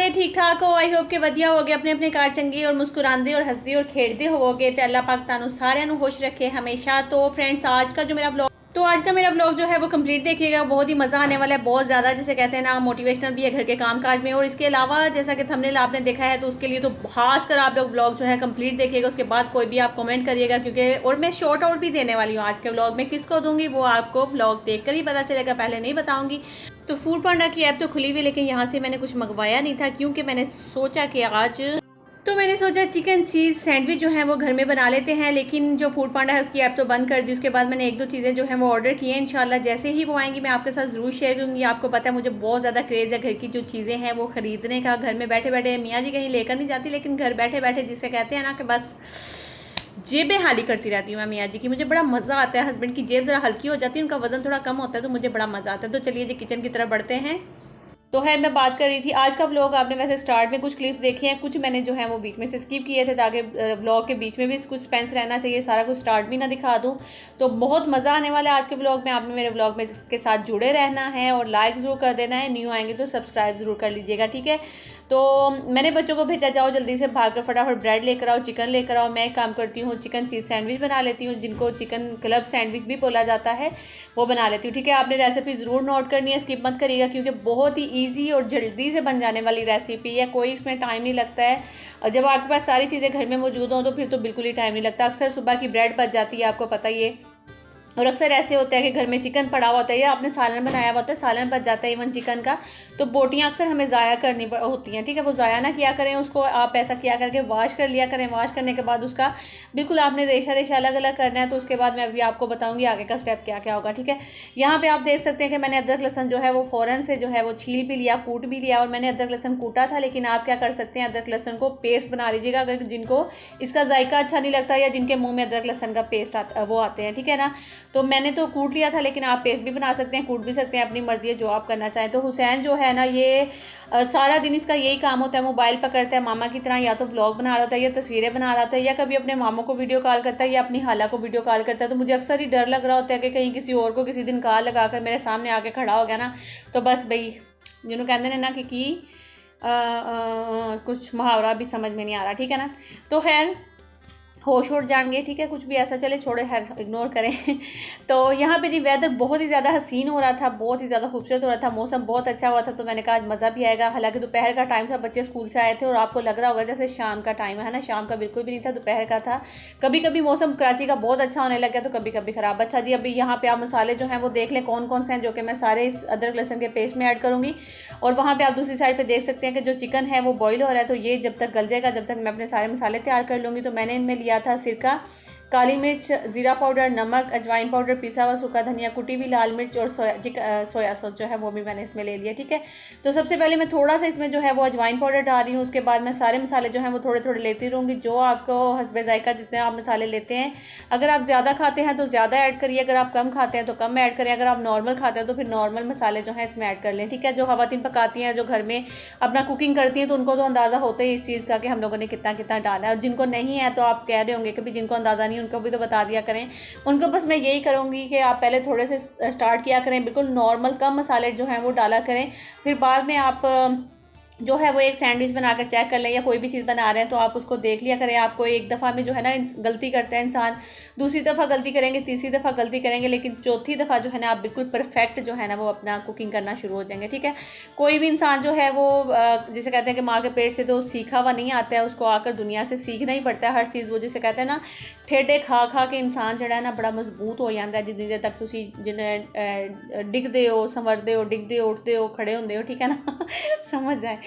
सारे ठीक ठाक हो। आई होप कि वधिया हो गए, अपने अपने घर चंगे और मुस्कुराते और हंसते और खेड़ते होवोगे तो अल्लाह पाक तुहानू सारिਆਂ ਨੂੰ खुश रखे हमेशा। तो फ्रेंड्स आज का मेरा ब्लॉग जो है वो कंप्लीट देखिएगा, बहुत ही मज़ा आने वाला है, बहुत ज़्यादा जिसे कहते हैं ना मोटिवेशनल भी है घर के कामकाज में। और इसके अलावा जैसा कि थंबनेल आपने देखा है तो उसके लिए तो खास कर आप लोग ब्लॉग जो है कंप्लीट देखिएगा, उसके बाद कोई भी आप कमेंट करिएगा, क्योंकि और मैं शॉर्ट आउट भी देने वाली हूँ आज के ब्लॉग में। किसको दूंगी वो आपको ब्लॉग देखकर ही पता चलेगा, पहले नहीं बताऊंगी। तो फूड पांडा की ऐप तो खुली हुई, लेकिन यहाँ से मैंने कुछ मंगवाया नहीं था, क्योंकि मैंने सोचा चिकन चीज़ सैंडविच जो है वो घर में बना लेते हैं। लेकिन जो फूड पांडा है उसकी ऐप तो बंद कर दी। उसके बाद मैंने एक दो चीज़ें जो हैं वो ऑर्डर की हैं। इंशाल्लाह जैसे ही वो आएंगी मैं आपके साथ ज़रूर शेयर करूँगी। आपको पता है मुझे बहुत ज़्यादा क्रेज़ है घर की जो चीज़ें हैं वो ख़रीदने का। घर में बैठे बैठे मियाँ जी कहीं लेकर नहीं जाती, लेकिन घर बैठे बैठे जिसे कहते हैं ना कि बस जेबें खाली करती रहती हूँ मैं मियाँ जी की। मुझे बड़ा मज़ा आता है, हस्बैंड की जेब ज़रा हल्की हो जाती है, उनका वज़न थोड़ा कम होता है, तो मुझे बड़ा मज़ा आता है। तो चलिए जी किचन की तरफ बढ़ते हैं। तो है मैं बात कर रही थी आज का व्लॉग, आपने वैसे स्टार्ट में कुछ क्लिप्स देखे हैं, कुछ मैंने जो है वो बीच में से स्किप किए थे ताकि व्लॉग के बीच में भी कुछ स्पेंस रहना चाहिए, सारा कुछ स्टार्ट भी ना दिखा दूं। तो बहुत मज़ा आने वाला है आज के व्लॉग में। आपने मेरे व्लॉग में के साथ जुड़े रहना है और लाइक ज़रूर कर देना है, न्यू आएंगे तो सब्सक्राइब ज़रूर कर लीजिएगा, ठीक है। तो मैंने बच्चों को भेजा, जाओ जल्दी से भाग कर फटाफट ब्रेड लेकर आओ, चिकन लेकर आओ। मैं एक काम करती हूँ, चिकन चीज़ सैंडविच बना लेती हूँ, जिनको चिकन क्लब सैंडविच भी बोला जाता है, वो बना लेती हूँ, ठीक है। आपने रेसिपी ज़रूर नोट करनी है, स्किप मत करिएगा, क्योंकि बहुत ही ईजी और जल्दी से बन जाने वाली रेसिपी है, कोई इसमें टाइम नहीं लगता है। और जब आपके पास सारी चीज़ें घर में मौजूद हों तो फिर तो बिल्कुल ही टाइम नहीं लगता। अक्सर सुबह की ब्रेड बच जाती है, आपको पता ही है। और अक्सर ऐसे होता है कि घर में चिकन पड़ा हुआ होता है या आपने सालन बनाया हुआ होता है, सालन बच जाता है इवन चिकन का, तो बोटियाँ अक्सर हमें ज़ाया करनी होती हैं, ठीक है। वो ज़ाया ना किया करें, उसको आप ऐसा किया करके वॉश कर लिया करें। वॉश करने के बाद उसका बिल्कुल आपने रेशा रेशा अलग अलग करना है। तो उसके बाद मैं अभी आपको बताऊँगी आगे का स्टेप क्या क्या होगा, ठीक है। यहाँ पर आप देख सकते हैं कि मैंने अदरक लहसन जो है वो फ़ौरन से जो है वो छील भी लिया, कूट भी लिया। और मैंने अदरक लहसन कूटा था, लेकिन आप क्या कर सकते हैं, अदरक लहसन को पेस्ट बना लीजिएगा, अगर जिनको इसका जायका अच्छा नहीं लगता या जिनके मुँह में अदरक लहसन का पेस्ट वो आते हैं, ठीक है ना। तो मैंने तो कूट लिया था, लेकिन आप पेस्ट भी बना सकते हैं, कूट भी सकते हैं, अपनी मर्जी है जो आप करना चाहें। तो हुसैन जो है ना, ये सारा दिन इसका यही काम होता है, मोबाइल पकड़ता है मामा की तरह, या तो व्लॉग बना रहा होता है या तस्वीरें बना रहा होता है, या कभी अपने मामों को वीडियो कॉल करता है या अपनी खाला को वीडियो कॉल करता है। तो मुझे अक्सर ही डर लग रहा होता है कि कहीं किसी और को किसी दिन कॉल लगाकर मेरे सामने आके खड़ा हो गया ना, तो बस भाई जिन्होंने कहते हैं ना कि कुछ मुहावरा भी समझ में नहीं आ रहा, ठीक है ना। तो खैर होश उड़ जाएंगे, ठीक है, कुछ भी ऐसा चले छोड़े, खैर इग्नोर करें। तो यहाँ पे जी वेदर बहुत ही ज़्यादा हसीन हो रहा था, बहुत ही ज़्यादा खूबसूरत हो रहा था, मौसम बहुत अच्छा हुआ था। तो मैंने कहा आज मज़ा भी आएगा। हालांकि दोपहर का टाइम था, बच्चे स्कूल से आए थे, और आपको लग रहा होगा जैसे शाम का टाइम है ना, शाम का बिल्कुल भी नहीं था, दोपहर का था। कभी कभी मौसम कराची का बहुत अच्छा होने लग गया तो कभी कभी ख़राब। अच्छा जी, अभी यहाँ पर आप मसाले जो हैं वो देख लें कौन कौन से हैं, जो कि मैं सारे इस अदरक लहसुन के पेस्ट में ऐड करूँगी। और वहाँ पर आप दूसरी साइड पर देख सकते हैं कि जो चिकन है वो बॉयल हो रहा है, तो ये जब तक गल जाएगा जब तक मैं अपने सारे मसाले तैयार कर लूँगी। तो मैंने इनमें लिया था सिरका, काली मिर्च, ज़ीरा पाउडर, नमक, अजवाइन पाउडर, पिसा हुआ सूखा धनिया, कुटी हुई लाल मिर्च और सोया सॉस जो है वो भी मैंने इसमें ले लिया, ठीक है। तो सबसे पहले मैं थोड़ा सा इसमें जो है वो अजवाइन पाउडर डाल रही हूँ। उसके बाद मैं सारे मसाले जो हैं वो थोड़े थोड़े लेती रहूँगी, जो आपको हस्बे जायका जितने आप मसाले लेते हैं। अगर आप ज़्यादा खाते हैं तो ज़्यादा ऐड करिए, अगर आप कम खाते हैं तो कम ऐड करें। अगर आप नॉर्मल खाते हैं तो फिर नॉर्मल मसाले जो हैं इसमें ऐड कर लें, ठीक है। जो ख़वातीन पकाती हैं, जो घर में अपना कुकिंग करती हैं, तो उनको तो अंदाज़ा होता है इस चीज़ का कि हम लोगों ने कितना कितना डाला है। और जिनको नहीं है तो आप कह रहे होंगे कि भी जिनको अंदाज़ा नहीं उनको भी तो बता दिया करें। उनको बस मैं यही करूँगी कि आप पहले थोड़े से स्टार्ट किया करें, बिल्कुल नॉर्मल कम मसाले जो हैं वो डाला करें। फिर बाद में आप जो है वो एक सैंडविच बनाकर चेक कर लें, या कोई भी चीज़ बना रहे हैं तो आप उसको देख लिया करें। आपको एक दफ़ा में जो है ना गलती करता है इंसान, दूसरी दफ़ा गलती करेंगे, तीसरी दफ़ा गलती करेंगे, लेकिन चौथी दफ़ा जो है ना आप बिल्कुल परफेक्ट जो है ना वो अपना कुकिंग करना शुरू हो जाएंगे, ठीक है। कोई भी इंसान जो है वो जिसे कहते हैं कि माँ के पेट से तो सीखा हुआ नहीं आता है, उसको आकर दुनिया से सीखना ही पड़ता है हर चीज़। वो जिसे कहते हैं ना ठेडे खा खा के इंसान जड़ा है ना बड़ा मजबूत हो जाता है, जितनी देर तक तुसी जिन्हें डिगते हो, संवरते हो, डिगते हो, उठते हो, खड़े होंगे हो, ठीक है ना। समझ जाए,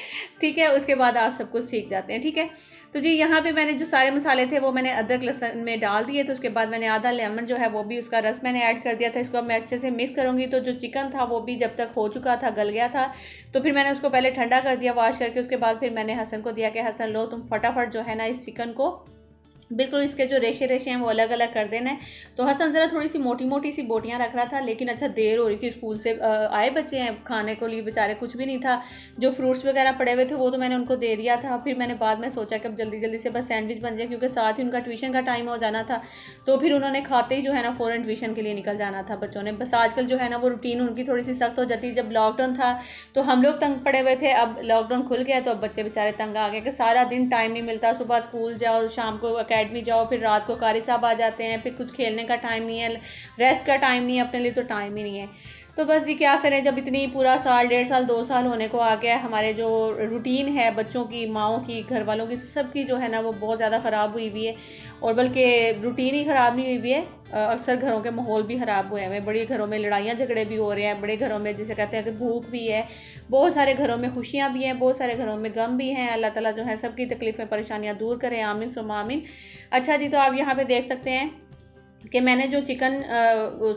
ठीक है। उसके बाद आप सब कुछ सीख जाते हैं, ठीक है। तो जी यहाँ पे मैंने जो सारे मसाले थे वो मैंने अदरक लहसुन में डाल दिए। तो उसके बाद मैंने आधा लेमन जो है वो भी उसका रस मैंने ऐड कर दिया था। इसको मैं अच्छे से मिक्स करूँगी। तो जो चिकन था वो भी जब तक हो चुका था, गल गया था, तो फिर मैंने उसको पहले ठंडा कर दिया वॉश करके। उसके बाद फिर मैंने हसन को दिया कि हसन लो तुम फटाफट जो है ना इस चिकन को बिल्कुल इसके जो रेशे रेशे हैं वो अलग अलग कर देना है। तो हसन ज़रा थोड़ी सी मोटी मोटी सी बोटियां रख रहा था, लेकिन अच्छा देर हो रही थी, स्कूल से आए बच्चे हैं, खाने को लिए बेचारे कुछ भी नहीं था। जो फ्रूट्स वगैरह पड़े हुए थे वो तो मैंने उनको दे दिया था। फिर मैंने बाद में सोचा कि अब जल्दी जल्दी से बस सैंडविच बन जाए, क्योंकि साथ ही उनका ट्यूशन का टाइम हो जाना था। तो फिर उन्होंने खाते ही जो है ना फ़ौरन ट्यूशन के लिए निकल जाना था बच्चों ने। बस आजकल जो है ना वो रूटीन उनकी थोड़ी सी सख्त हो जाती है। जब लॉकडाउन था तो हम लोग तंग पड़े हुए थे, अब लॉकडाउन खुल गया तो अब बच्चे बेचारे तंग आ गए कि सारा दिन टाइम नहीं मिलता। सुबह स्कूल जाओ, शाम को अकेडमी जाओ, फिर रात को कारी साहब आ जाते हैं, फिर कुछ खेलने का टाइम नहीं है, रेस्ट का टाइम नहीं है, अपने लिए तो टाइम ही नहीं है। तो बस जी क्या करें, जब इतनी पूरा साल, 1.5 साल, 2 साल होने को आ गया है, हमारे जो रूटीन है बच्चों की, माओं की, घर वालों की, सबकी जो है ना वो बहुत ज़्यादा ख़राब हुई हुई है। और बल्कि रूटीन ही ख़राब नहीं हुई हुई है, अक्सर घरों के माहौल भी ख़राब हुए हैं। बड़े घरों में लड़ाइयाँ झगड़े भी हो रहे हैं, बड़े घरों में जिसे कहते हैं कि भूख भी है, बहुत सारे घरों में खुशियाँ भी हैं, बहुत सारे घरों में गम भी हैं। अल्लाह ताला जो है सबकी तकलीफ़ें परेशानियाँ दूर करें, आमीन सुम्मा आमीन। अच्छा जी, तो आप यहाँ पे देख सकते हैं कि मैंने जो चिकन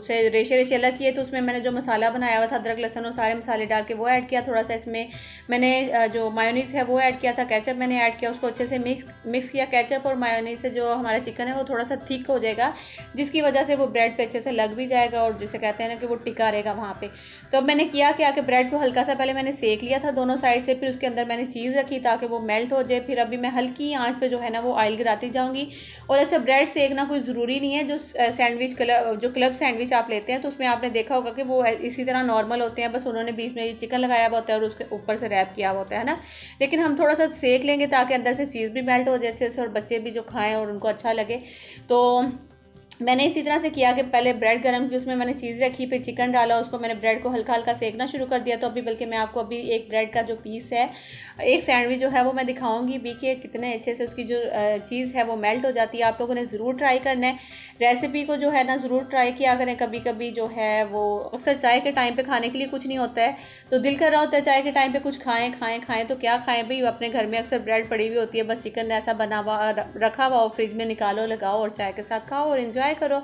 से रेशे रेशे अलग किए, तो उसमें मैंने जो मसाला बनाया हुआ था, अदरक लहसुन और सारे मसाले डाल के वो ऐड किया। थोड़ा सा इसमें मैंने जो मायोनीज़ है वो ऐड किया था, केचप मैंने ऐड किया, उसको अच्छे से मिक्स किया। केचप और मायोनीज़ से जो हमारा चिकन है वो थोड़ा सा थिक हो जाएगा, जिसकी वजह से वो ब्रेड पे अच्छे से लग भी जाएगा और जिसे कहते हैं ना कि वो टिका रहेगा वहाँ पे। तो अब मैंने किया कि ब्रेड को हल्का सा पहले मैंने सेक लिया था दोनों साइड से, फिर उसके अंदर मैंने चीज़ रखी ताकि वो मेल्ट हो जाए। फिर अभी मैं हल्की आँच पर जो है ना वो ऑयल गिराती जाऊँगी। और अच्छा, ब्रेड सेकना कोई ज़रूरी नहीं है। जो सैंडविच जो क्लब सैंडविच आप लेते हैं तो उसमें आपने देखा होगा कि वो इसी तरह नॉर्मल होते हैं, बस उन्होंने बीच में चिकन लगाया हुआ होता है और उसके ऊपर से रैप किया हुआ होता है ना। लेकिन हम थोड़ा सा सेक लेंगे ताकि अंदर से चीज़ भी मेल्ट हो जाए अच्छे से और बच्चे भी जो खाएं और उनको अच्छा लगे। तो मैंने इसी तरह से किया कि पहले ब्रेड गरम की, उसमें मैंने चीज़ रखी, फिर चिकन डाला, उसको मैंने ब्रेड को हल्का हल्का सेकना शुरू कर दिया। तो अभी बल्कि मैं आपको अभी एक ब्रेड का जो पीस है, एक सैंडविच जो है वो मैं दिखाऊंगी भी कि कितने अच्छे से उसकी जो चीज़ है वो मेल्ट हो जाती है। आप लोगों ने ज़रूर ट्राई करना है, रेसिपी को जो है ना ज़रूर ट्राई किया करें। कभी कभी जो है वो अक्सर चाय के टाइम पर खाने के लिए कुछ नहीं होता है, तो दिल कर रहा होता है चाय के टाइम पर कुछ खाएँ खाएँ खाएँ, तो क्या खाएँ भाई, अपने घर में अक्सर ब्रेड पड़ी हुई होती है, बस चिकन ऐसा बना हुआ रखा हुआ हो, फ्रिज में निकालो, लगाओ और चाय के साथ खाओ और इन्जॉय करो।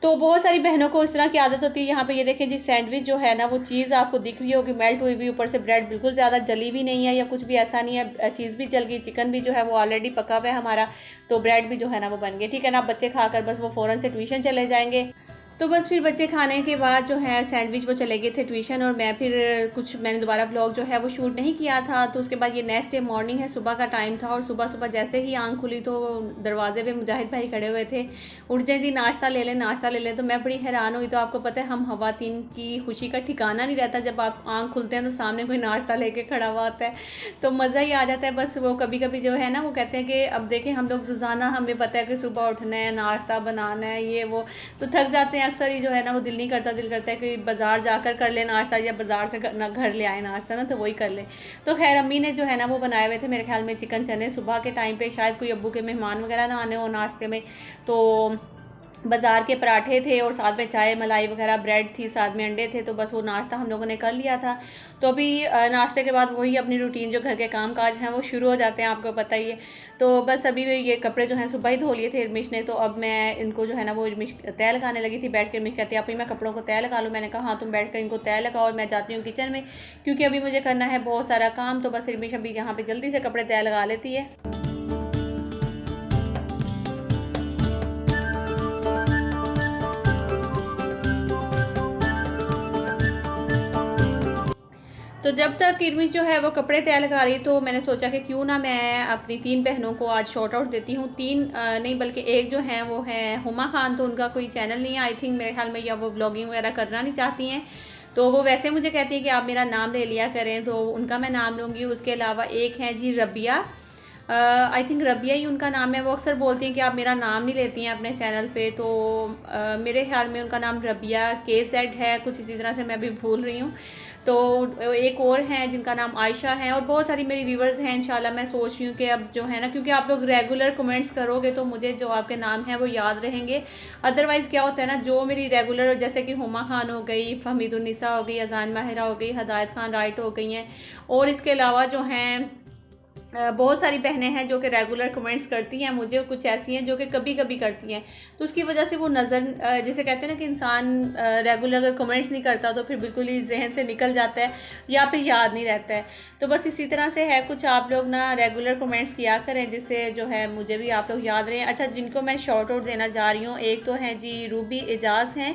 तो बहुत सारी बहनों को इस तरह की आदत होती है। यहाँ पे ये देखें जी, सैंडविच जो है ना वो चीज़ आपको दिख रही होगी मेल्ट हुई हुई, ऊपर से ब्रेड बिल्कुल ज़्यादा जली भी नहीं है या कुछ भी ऐसा नहीं है, चीज़ भी जल गई, चिकन भी जो है वो ऑलरेडी पका हुआ है हमारा, तो ब्रेड भी जो है ना वो बन गई। ठीक है ना, बच्चे खाकर बस वो फ़ौरन से ट्यूशन चले जाएंगे। तो बस फिर बच्चे खाने के बाद जो है सैंडविच वो चले गए थे ट्यूशन, और मैं फिर मैंने दोबारा व्लॉग जो है वो शूट नहीं किया था। तो उसके बाद ये नेक्स्ट डे मॉर्निंग है, सुबह का टाइम था, और सुबह सुबह जैसे ही आंख खुली तो दरवाजे पे मुजाहिद भाई खड़े हुए थे, उठ जाए जी नाश्ता ले लें नाश्ता ले लें। तो मैं बड़ी हैरान हुई। तो आपको पता है हम खवातीन की खुशी का ठिकाना नहीं रहता, जब आप आँख खुलते हैं तो सामने कोई नाश्ता लेके खड़ा हुआ होता है तो मज़ा ही आ जाता है। बस वो कभी कभी जो है ना वो कहते हैं कि अब देखें हम लोग रोज़ाना, हमें पता है कि सुबह उठना है, नाश्ता बनाना है, ये वो, तो थक जाते हैं अक्सर ही जो है ना, वो दिल नहीं करता, दिल करता है कि बाज़ार जाकर कर ले नाश्ता, या बाज़ार से घर ले आए नाश्ता ना, तो वही कर ले। तो खैर अम्मी ने जो है ना वो बनाए हुए थे मेरे ख्याल में चिकन चने, सुबह के टाइम पे शायद कोई अब्बू के मेहमान वगैरह ना आने हो नाश्ते में, तो बाज़ार के पराठे थे और साथ में चाय मलाई वगैरह, ब्रेड थी, साथ में अंडे थे। तो बस वो नाश्ता हम लोगों ने कर लिया था। तो अभी नाश्ते के बाद वही अपनी रूटीन जो घर के काम काज हैं वो शुरू हो जाते हैं, आपको पता ही है। तो बस अभी ये कपड़े जो हैं सुबह ही धो लिए थे इरमिश ने, तो अब मैं इनको जो है ना वो इरमिश तय लगाने लगी थी बैठ कर। इरमिश कहती है अभी मैं कपड़ों को तय लगा लूँ। मैंने कहा हाँ तुम बैठ कर इनको तय लगाओ और मैं जाती हूँ किचन में, क्योंकि अभी मुझे करना है बहुत सारा काम। तो बस इरमिश अभी यहाँ पर जल्दी से कपड़े तय लगा लेती है। तो जब तक इरमिश जो है वो कपड़े तय लगा रही, तो मैंने सोचा कि क्यों ना मैं अपनी 3 बहनों को आज शॉर्ट आउट देती हूँ। 3 नहीं बल्कि एक जो है वो है हुमा खान, तो उनका कोई चैनल नहीं है आई थिंक मेरे ख्याल में, या वो ब्लॉगिंग वगैरह करना नहीं चाहती हैं। तो वो वैसे मुझे कहती है कि आप मेरा नाम ले लिया करें, तो उनका मैं नाम लूँगी। उसके अलावा एक है जी रबिया, आई थिंक रबिया ही उनका नाम है। वो अक्सर बोलती हैं कि आप मेरा नाम नहीं लेती हैं अपने चैनल पे, तो मेरे ख्याल में उनका नाम रबिया KZ है, कुछ इसी तरह से, मैं भी भूल रही हूँ। तो एक और हैं जिनका नाम आयशा है, और बहुत सारी मेरी व्यूवर्स हैं। इंशाल्लाह मैं सोच रही हूँ कि अब जो है ना, क्योंकि आप लोग रेगुलर कमेंट्स करोगे तो मुझे जो आपके नाम हैं वो याद रहेंगे। अदरवाइज़ क्या होता है ना, जो मेरी रेगुलर, जैसे कि हुमा खान हो गई, फहमीदुन्निसा हो गई, अजान माहिरा हो गई, हदायत खान राइट हो गई हैं, और इसके अलावा जो हैं बहुत सारी बहनें हैं जो कि रेगुलर कमेंट्स करती हैं मुझे, और कुछ ऐसी हैं जो कि कभी कभी करती हैं, तो उसकी वजह से वो नज़र, जैसे कहते हैं ना कि इंसान रेगुलर अगर कमेंट्स नहीं करता तो फिर बिल्कुल ही जहन से निकल जाता है या फिर याद नहीं रहता है। तो बस इसी तरह से है कुछ, आप लोग ना रेगुलर कमेंट्स किया करें जिससे जो है मुझे भी आप लोग याद रहें। अच्छा, जिनको मैं शॉर्ट आउट देना जा रही हूँ, एक तो हैं जी रूबी एजाज़ हैं,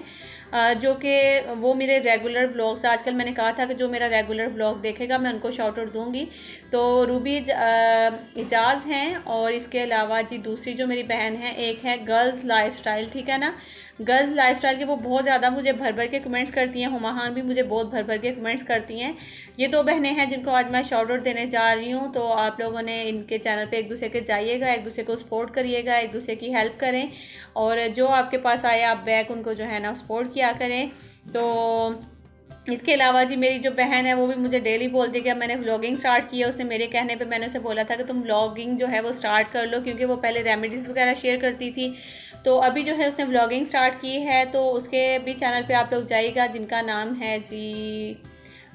जो कि वो मेरे रेगुलर व्लॉग्स, आजकल मैंने कहा था कि जो मेरा रेगुलर व्लॉग देखेगा मैं उनको शॉर्ट आउट दूँगी। तो रूबी एजाज़ हैं, और इसके अलावा जी दूसरी जो मेरी बहन है, एक है गर्ल्स लाइफस्टाइल, ठीक है ना। गर्ल्स लाइफस्टाइल के वो बहुत ज़्यादा मुझे भर भर के कमेंट्स करती हैं, हुमाहान भी मुझे बहुत भर भर के कमेंट्स करती हैं। ये दो बहनें हैं जिनको आज मैं शॉर्ट आउट देने जा रही हूँ। तो आप लोगों ने इनके चैनल पे एक दूसरे के जाइएगा, एक दूसरे को सपोर्ट करिएगा, एक दूसरे की हेल्प करें, और जो आपके पास आए आप बैक उनको जो है ना सपोर्ट किया करें। तो इसके अलावा जी मेरी जो बहन है वो भी मुझे डेली बोलती है कि अब मैंने व्लॉगिंग स्टार्ट की है। उसने मेरे कहने पे मैंने उसे बोला था कि तुम व्लॉगिंग जो है वो स्टार्ट कर लो, क्योंकि वो पहले रेमेडीज़ वगैरह शेयर करती थी। तो अभी जो है उसने व्लॉगिंग स्टार्ट की है, तो उसके भी चैनल पे आप लोग जाइएगा, जिनका नाम है जी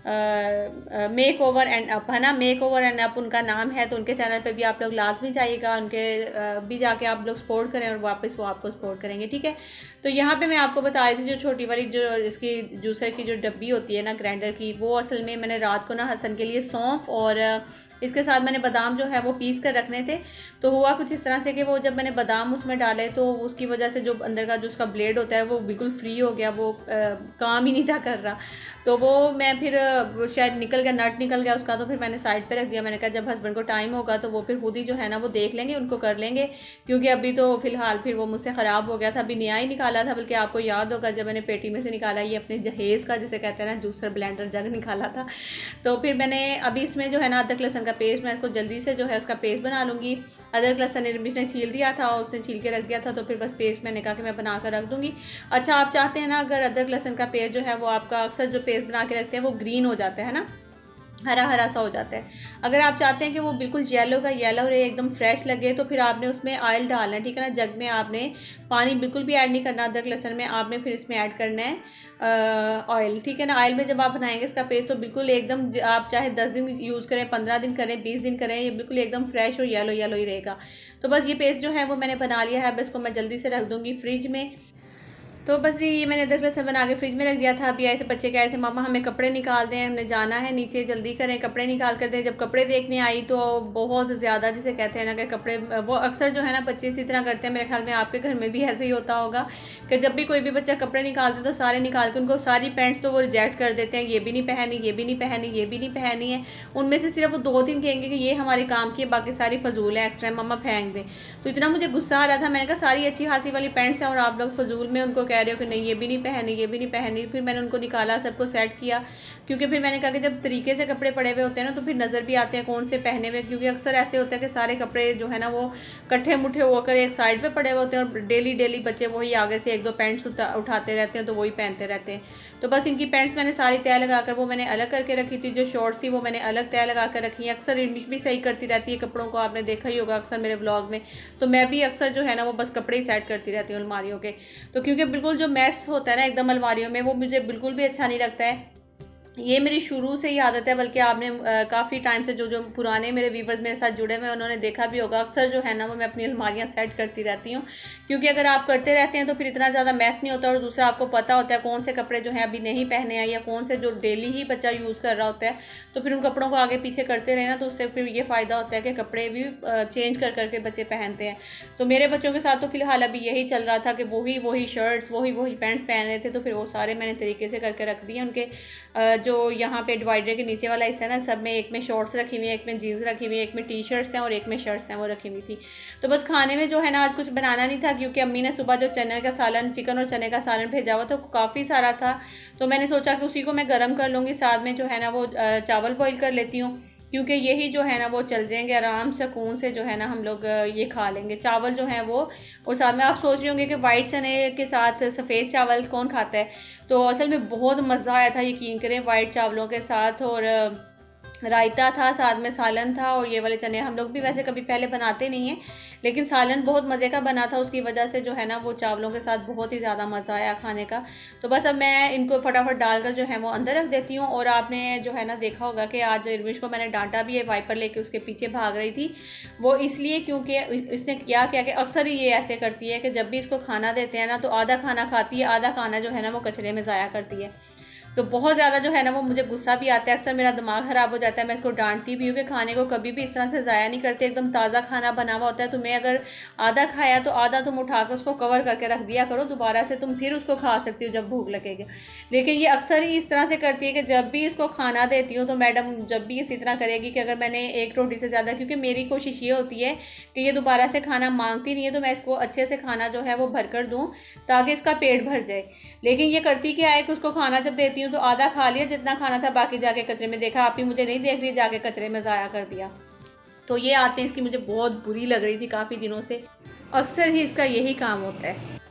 मेक ओवर एंड अप, है ना, मेक ओवर एंड अप उनका नाम है। तो उनके चैनल पे भी आप लोग लाजमी जाइएगा, उनके भी जाके आप लोग सपोर्ट करें और वापस वो आपको सपोर्ट करेंगे, ठीक है। तो यहाँ पे मैं आपको बता रही थी जो छोटी वाली जो इसकी जूसर की जो डब्बी होती है ना ग्राइंडर की, वो असल में मैंने रात को ना हसन के लिए सौंफ और इसके साथ मैंने बादाम जो है वो पीस कर रखने थे। तो हुआ कुछ इस तरह से कि वो जब मैंने बादाम उसमें डाले तो उसकी वजह से जो अंदर का जो उसका ब्लेड होता है वो बिल्कुल फ्री हो गया, वो काम ही नहीं था कर रहा। तो वो मैं फिर शायद निकल गया, नट निकल गया उसका, तो फिर मैंने साइड पे रख दिया। मैंने कहा जब हस्बैंड को टाइम होगा तो वो फिर खुद ही जो है ना वो देख लेंगे, उनको कर लेंगे, क्योंकि अभी तो फ़िलहाल फिर वो मुझसे ख़राब हो गया था, अभी नया ही निकाला था। बल्कि आपको याद होगा जब मैंने पेटी में से निकाला, ये अपने जहेज़ का जिसे कहते हैं ना जूसर ब्लेंडर जग निकाला था। तो फिर मैंने अभी इसमें जो है ना अदरक लहसुन का पेस्ट, मैं इसको जल्दी से जो है उसका पेस्ट बना लूँगी। अदरक लहसुन निर्मिश ने छील दिया था, उसने छील के रख दिया था, तो फिर बस पेस्ट मैंने कहा कि मैं बना कर रख दूँगी। अच्छा, आप चाहते हैं ना अगर अदरक लहसुन का पेस्ट जो है वो आपका, अक्सर जो पेस्ट बना के रखते हैं वो ग्रीन हो जाता है ना, हरा हरा सा हो जाता है। अगर आप चाहते हैं कि वो बिल्कुल येलो का येलो रहे, एकदम फ्रेश लगे, तो फिर आपने उसमें ऑयल डालना है, ठीक है ना। जग में आपने पानी बिल्कुल भी ऐड नहीं करना अदरक लहसुन में, आपने फिर इसमें ऐड करना है ऑयल, ठीक है ना। ऑयल में जब आप बनाएंगे इसका पेस्ट तो बिल्कुल एकदम, आप चाहे 10 दिन यूज़ करें, 15 दिन करें, 20 दिन करें, ये बिल्कुल एकदम फ्रेश और येलो येलो ही रहेगा। तो बस ये पेस्ट जो है वो मैंने बना लिया है, बस को मैं जल्दी से रख दूँगी फ्रिज में। तो बस ये मैंने अदरक लहसुन बना के फ्रिज में रख दिया था। अभी आए थे बच्चे, कह रहे थे मामा हमें कपड़े निकाल दें, हमने जाना है नीचे, जल्दी करें कपड़े निकाल कर दें। जब कपड़े देखने आई तो बहुत ज़्यादा, जिसे कहते हैं ना कि कपड़े, वो अक्सर जो है ना बच्चे इसी तरह करते हैं, मेरे ख्याल में आपके घर में भी ऐसे ही होता होगा कि जब भी कोई भी बच्चा कपड़े निकालते तो सारे निकाल के उनको सारी पैंट्स तो वो रिजेक्ट कर देते हैं, ये भी नहीं पहनी, ये भी नहीं पहनी, ये भी नहीं पहनी है। उनमें से सिर्फ वो 2-3 कहेंगे कि ये हमारे काम की है, बाकी सारी फजूल है, एक्स्ट्रा मम्मा फेंक दें। तो इतना मुझे गुस्सा आ रहा था, मैंने कहा सारी अच्छी खासी वाली पैंट्स हैं और आप लोग फजूल में उनको कह रहे हो कि नहीं ये भी नहीं पहनी, ये भी नहीं पहनी। फिर मैंने उनको निकाला, सबको सेट किया, क्योंकि फिर मैंने कहा कि जब तरीके से कपड़े पड़े हुए होते हैं ना तो फिर नज़र भी आते हैं कौन से पहने हुए, क्योंकि अक्सर ऐसे होता है कि सारे कपड़े जो है ना वो कट्ठे मुट्ठे होकर एक साइड पे पड़े हुए होते हैं और डेली बच्चे वही आगे से 1-2 पैंट्स उठाते रहते हैं तो वही पहनते रहते हैं। तो बस इनकी पैंट्स मैंने सारी तय लगा कर वो मैंने अलग करके रखी थी, जो शॉर्ट्स थी वो मैंने अलग तय लगा कर रखी है। अक्सर इनमिश भी सही करती रहती है कपड़ों को, आपने देखा ही होगा अक्सर मेरे ब्लॉग में। तो मैं भी अक्सर जो है ना वो बस कपड़े ही सेट करती रहती हूँ अलमारियों के। तो क्योंकि बिल्कुल जो मैस होता है ना एकदम अलमारियों में, वो मुझे बिल्कुल भी अच्छा नहीं लगता है। ये मेरी शुरू से ही आदत है, बल्कि आपने काफ़ी टाइम से जो पुराने मेरे व्यूवर्स मेरे साथ जुड़े हुए हैं उन्होंने देखा भी होगा, अक्सर जो है ना वो मैं अपनी अलमारियाँ सेट करती रहती हूँ। क्योंकि अगर आप करते रहते हैं तो फिर इतना ज़्यादा मैस नहीं होता, और दूसरा आपको पता होता है कौन से कपड़े जो हैं अभी नहीं पहने हैं या कौन से जो डेली ही बच्चा यूज़ कर रहा होता है। तो फिर उन कपड़ों को आगे पीछे करते रहे ना तो उससे फिर ये फ़ायदा होता है कि कपड़े भी चेंज कर करके बच्चे पहनते हैं। तो मेरे बच्चों के साथ तो फिलहाल अभी यही चल रहा था कि वही शर्ट्स वही पैंट्स पहन रहे थे, तो फिर वो सारे मैंने तरीके से करके रख दिए। उनके जो यहाँ पे डिवाइडर के नीचे वाला हिस्सा है ना, सब में एक में शॉर्ट्स रखी हुई है, एक में जीन्स रखी हुई है, एक में टी शर्ट्स हैं और एक में शर्ट्स हैं वो रखी हुई थी। तो बस खाने में जो है ना आज कुछ बनाना नहीं था, क्योंकि अम्मी ने सुबह जो चने का सालन, चिकन और चने का सालन भेजा हुआ था वो काफ़ी सारा था। तो मैंने सोचा कि उसी को मैं गर्म कर लूँगी, साथ में जो है ना वो चावल बॉईल कर लेती हूँ, क्योंकि यही जो है ना वो चल जाएंगे आराम सुकून से, जो है ना हम लोग ये खा लेंगे चावल जो है वो। और साथ में आप सोच रहे होंगे कि वाइट चने के साथ सफ़ेद चावल कौन खाता है, तो असल में बहुत मज़ा आया था, यकीन करें, वाइट चावलों के साथ। और रायता था, साथ में सालन था, और ये वाले चने हम लोग भी वैसे कभी पहले बनाते नहीं हैं, लेकिन सालन बहुत मज़े का बना था, उसकी वजह से जो है ना वो चावलों के साथ बहुत ही ज़्यादा मज़ा आया खाने का। तो बस अब मैं इनको फटाफट डालकर जो है वो अंदर रख देती हूँ। और आपने जो है ना देखा होगा कि आज इरविश को मैंने डांटा भी है, वाइपर लेके उसके पीछे भाग रही थी, वो इसलिए क्योंकि इसने क्या किया कि अक्सर ही ये ऐसे करती है कि जब भी इसको खाना देते हैं ना तो आधा खाना खाती है, आधा खाना जो है ना वो कचरे में ज़ाया करती है। तो बहुत ज़्यादा जो है ना वो मुझे गुस्सा भी आता है, अक्सर मेरा दिमाग ख़राब हो जाता है। मैं इसको डांटती भी हूँ कि खाने को कभी भी इस तरह से ज़ाया नहीं करते, एकदम ताज़ा खाना बना हुआ होता है, तुम्हें अगर आधा खाया तो आधा तुम उठा कर उसको कवर करके रख दिया करो, दोबारा से तुम फिर उसको खा सकती हो जब भूख लगेगी। लेकिन ये अक्सर ही इस तरह से करती है कि जब भी इसको खाना देती हूँ तो मैडम जब भी इसी तरह करेगी कि अगर मैंने एक रोटी से ज़्यादा, क्योंकि मेरी कोशिश ये होती है कि ये दोबारा से खाना मांगती नहीं है, तो मैं इसको अच्छे से खाना जो है वो भर कर दूँ ताकि इसका पेट भर जाए। लेकिन ये करती क्या है कि उसको खाना जब देती हूँ तो आधा खा लिया जितना खाना था, बाकी जाके कचरे में, देखा आप ही मुझे नहीं देख रही, जाके कचरे में ज़ाया कर दिया। तो ये आते हैं इसकी मुझे बहुत बुरी लग रही थी काफ़ी दिनों से, अक्सर ही इसका यही काम होता है।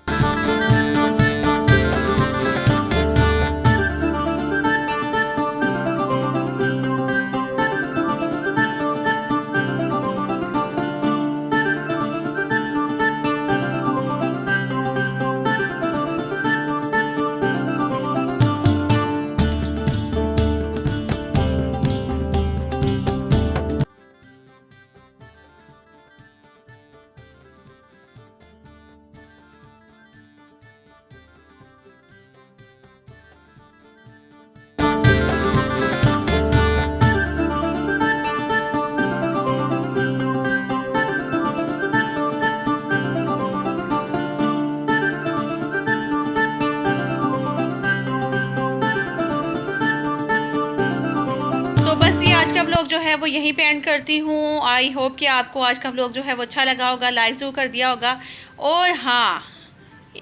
आज का व्लॉग जो है वो यहीं पे एंड करती हूँ। आई होप कि आपको आज का व्लॉग जो है वो अच्छा लगा होगा, लाइक ज़रूर कर दिया होगा। और हाँ,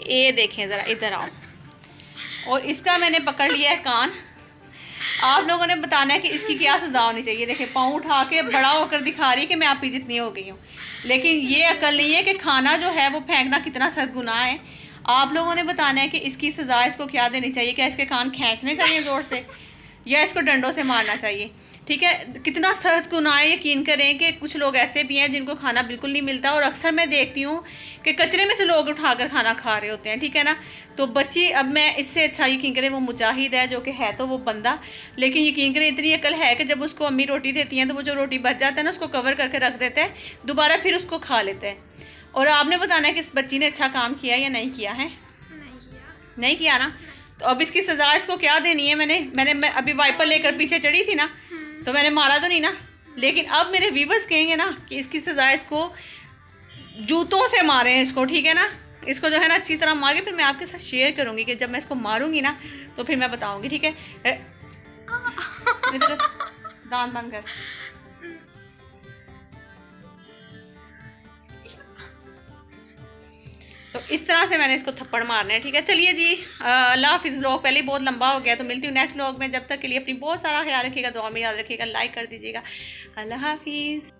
ये देखें ज़रा, इधर आओ, और इसका मैंने पकड़ लिया है कान। आप लोगों ने बताना है कि इसकी क्या सज़ा होनी चाहिए। देखें, पाँव उठा के बड़ा होकर दिखा रही है कि मैं आप ही जितनी हो गई हूँ, लेकिन ये अकल नहीं है कि खाना जो है वो फेंकना कितना सख्त गुनाह है। आप लोगों ने बताना है कि इसकी सज़ा इसको क्या देनी चाहिए। क्या इसके कान खींचने चाहिए ज़ोर से, या इसको डंडों से मारना चाहिए? ठीक है, कितना सख्त गुनाह है। यकीन करें कि कुछ लोग ऐसे भी हैं जिनको खाना बिल्कुल नहीं मिलता, और अक्सर मैं देखती हूँ कि कचरे में से लोग उठाकर खाना खा रहे होते हैं, ठीक है ना। तो बच्ची, अब मैं इससे अच्छा यकीन करें वो मुजाहिद है, जो कि है तो वो बंदा, लेकिन यकीन करें इतनी अकल है कि जब उसको अम्मी रोटी देती हैं तो वो जो रोटी बच जाता है ना उसको कवर करके रख देता है, दोबारा फिर उसको खा लेते हैं। और आपने बताना है कि इस बच्ची ने अच्छा काम किया या नहीं किया है। नहीं किया ना, तो अब इसकी सज़ा इसको क्या देनी है। मैं अभी वाइपर लेकर पीछे चढ़ी थी ना, तो मैंने मारा तो नहीं ना, लेकिन अब मेरे व्यूवर्स कहेंगे ना कि इसकी सज़ा इसको जूतों से मारे हैं इसको, ठीक है ना। इसको जो है ना अच्छी तरह मार के फिर मैं आपके साथ शेयर करूँगी कि जब मैं इसको मारूंगी ना तो फिर मैं बताऊँगी, ठीक है। दांत बंद कर। तो इस तरह से मैंने इसको थप्पड़ मारना है, ठीक है। चलिए जी, अल्लाह हाफिज़। व्लॉग पहले ही बहुत लंबा हो गया, तो मिलती हूँ नेक्स्ट व्लॉग में। जब तक के लिए अपनी बहुत सारा ख्याल रखिएगा, दुआ में याद रखिएगा, लाइक कर दीजिएगा। अल्लाह हाफिज़।